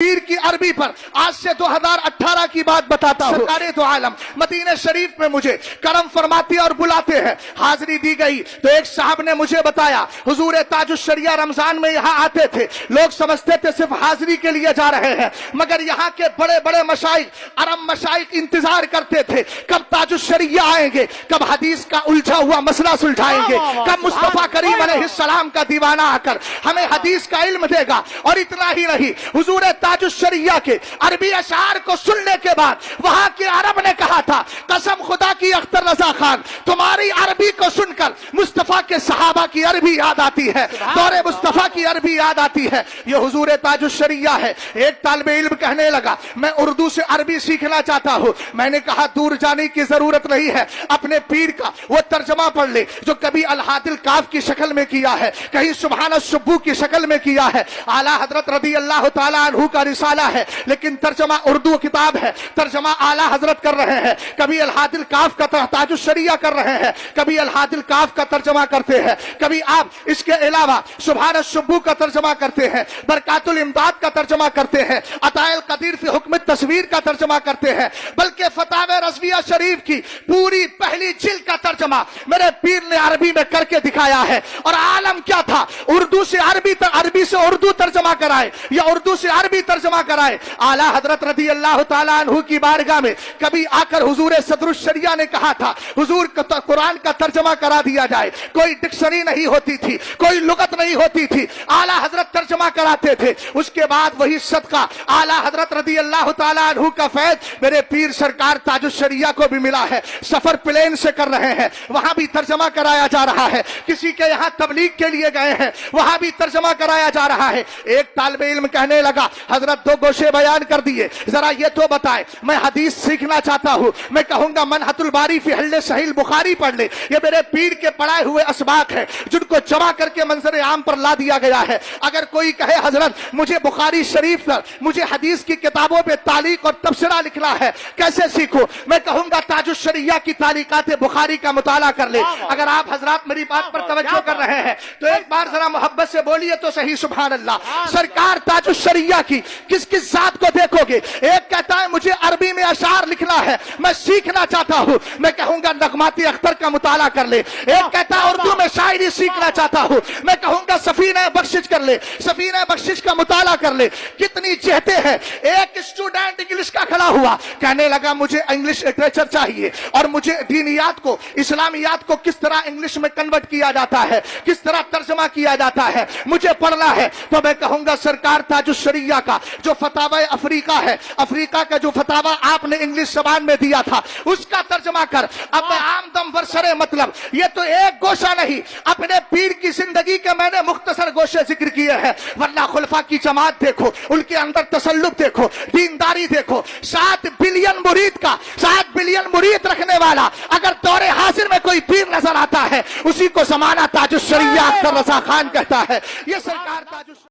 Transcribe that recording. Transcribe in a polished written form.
پیر کی عربی پر آج سے 2018 کی بات بتاتا ہوں۔ سرکار دو عالم مدینہ شریف میں مجھے کرم فرماتے اور بلاتے ہیں، حاضری دی گئی تو ایک صاحب نے مجھے بتایا حضور تاج الشریعہ رمضان میں یہاں آتے تھے، لوگ سمجھتے تھے صرف حاضری کے لیے جا رہے ہیں، مگر یہاں کے بڑے بڑے مشائخ عرب مشائخ انتظار کرتے تھے کب تاج الشریعہ آئیں گے، کب حدیث کا الجھا ہوا مسئلہ سلجھائیں گے، کب مصطفیٰ کریم علیہ السلام کا دیوانہ آ کر ہمیں حدیث کا علم دے گا۔ اور اتنا ہی نہیں، حضور تاج الشریعہ کے عربی اشعار کو سننے کے بعد وہاں کے عرب نے کہا تھا قسم خدا کی اختر رضا خان تمہاری عربی کو سن کر مصطفیٰ کے صحابہ کی عربی یاد آتی ہے، دور مصطفیٰ کی عربی یاد آتی ہے۔ یہ حضور تاج الشریعہ ہے۔ ایک طالب علم کہنے لگا میں اردو سے عربی سیکھنا چاہتا ہوں، میں نے کہا دور جانے کی ضرورت نہیں ہے، اپنے پیر کا وہ ترجمہ پڑھ لے جو کبھی الحاد الکاف کی شکل میں کیا ہے، کہیں سبحان السبو کی شکل میں کیا ہے، اعلیٰ حضرت رضی اللہ تعالیٰ عنہ کا رسالہ ہے لیکن ترجمہ اردو کتاب ہے، ترجمہ اعلیٰ حضرت کر رہے ہیں، کبھی الحاد الکاف کا تاج الشریعہ کر رہے ہیں، کبھی الحاد الکاف کا ترجمہ کرتے ہیں، کبھی آپ اس کے علاوہ سبحان السبو کا ترجمہ کرتے ہیں، برکات الامداد کا ترجمہ کرتے ہیں، عطاء القدیر فی حکم التصویر کا ترجمہ کرتے ہیں، بلکہ فتاوی رضویہ شریف کی پوری پہلی جلد کا ترجمہ میرے پیر نے عربی میں کر کے دکھایا ہے۔ اور عالم کیا تھا، اردو سے عربی سے اردو ترجمہ کرائے یا اردو سے عربی ترجمہ کرائے۔ اعلیٰ حضرت رضی اللہ تعالیٰ عنہ کی بارگاہ میں کبھی آ کر حضور صدر الشریعہ نے کہا تھا حضور قرآن کا ترجمہ کرا دیا جائے، کوئی ڈکشنری نہیں ہوتی تھی، کوئی لغت نہیں ہوتی تھی، اعلیٰ حضرت ترجمہ کراتے تھے۔ اس کے بعد وہی صدقہ اعلیٰ حضرت رضی اللہ تعالیٰ عنہ کا فیض میرے پیر سرکار تاج الشریعہ کو بھی ملا ہے۔ سفر پلین سے کر رہے ہیں، وہاں بھی ترجمہ کرایا جا رہا ہے، کسی کے یہاں تبلیغ کے لیے گئے ہیں وہاں بھی ترجمہ کرایا جا رہا ہے۔ ایک طالب علم کہنے لگا حضرت دو گوشے بیان کر دیے، ذرا یہ تو بتائے میں حدیث سیکھنا چاہتا ہوں، میں کہوں گا منحت الباری فی حل صحیح بخاری پڑھ لے، یہ میرے پیر کے پڑھائے ہوئے اسباق ہیں جن کو جمع کر کے منظر عام پر لا دیا گیا ہے۔ اگر کوئی کہے حضرت مجھے بخاری شریف پر مجھے حدیث کی کتابوں پہ تعلیق اور تبصرہ لکھنا ہے کیسے سیکھوں، میں کہوں گا تاج الشریعہ کی تعلیقات بخاری کا مطالعہ کر لے۔ اگر آپ حضرات میری بات پر توجہ کر رہے ہیں تو ایک بار ذرا محبت سے بولیے تو صحیح سبحان اللہ۔ سرکار تاج الشریعہ کی کس کس ذات کو دیکھو گے، ایک کہتا ہے مجھے عربی میں اشعار لکھنا ہے میں سیکھنا چاہتا ہوں، میں کہوں گا نغمات اختر کا مطالعہ کر لے۔ ایک کہتا ہے اردو میں شاعری سیکھنا چاہتا ہوں، میں کہوں گا سفینہ بخشش کر لے، سفینہ بخشش کا مطالعہ کر لے۔ کتنی جہتیں ہیں۔ ایک اسٹوڈنٹ انگلش کا کھڑا ہوا کہنے لگا مجھے انگلش لٹریچر چاہیے اور مجھے دینیات کو اسلامیات کو کس طرح انگلش میں کنورٹ کیا جاتا ہے، کس طرح ترجمہ کیا جاتا ہے مجھے پڑھنا ہے۔ تو میں کہوں گا سرکار تاج الشریعہ کا جو فتاوی افریقہ ہے، افریقہ کا جو فتاوی آپ نے انگلش زبان میں دیا تھا اس کا ترجمہ کر۔ اب میں عام دم برسرے مطلب یہ تو ایک گوشہ نہیں، اپنے پیر کی زندگی کے میں نے مختصر گوشے ذکر کیے ہیں، ورنہ خلفاء کی جماعت دیکھو، ان کے اندر تسلط دیکھو، دینداری دیکھو۔ 7 بلین مرید کا 7 بلین مرید رکھنے والا اگر دور حاضر میں کوئی پیر نظر آتا ہے اسی کو زمانہ تاج الشریعہ اختر رضا خان کہتا ہے۔ یہ سرکار تاج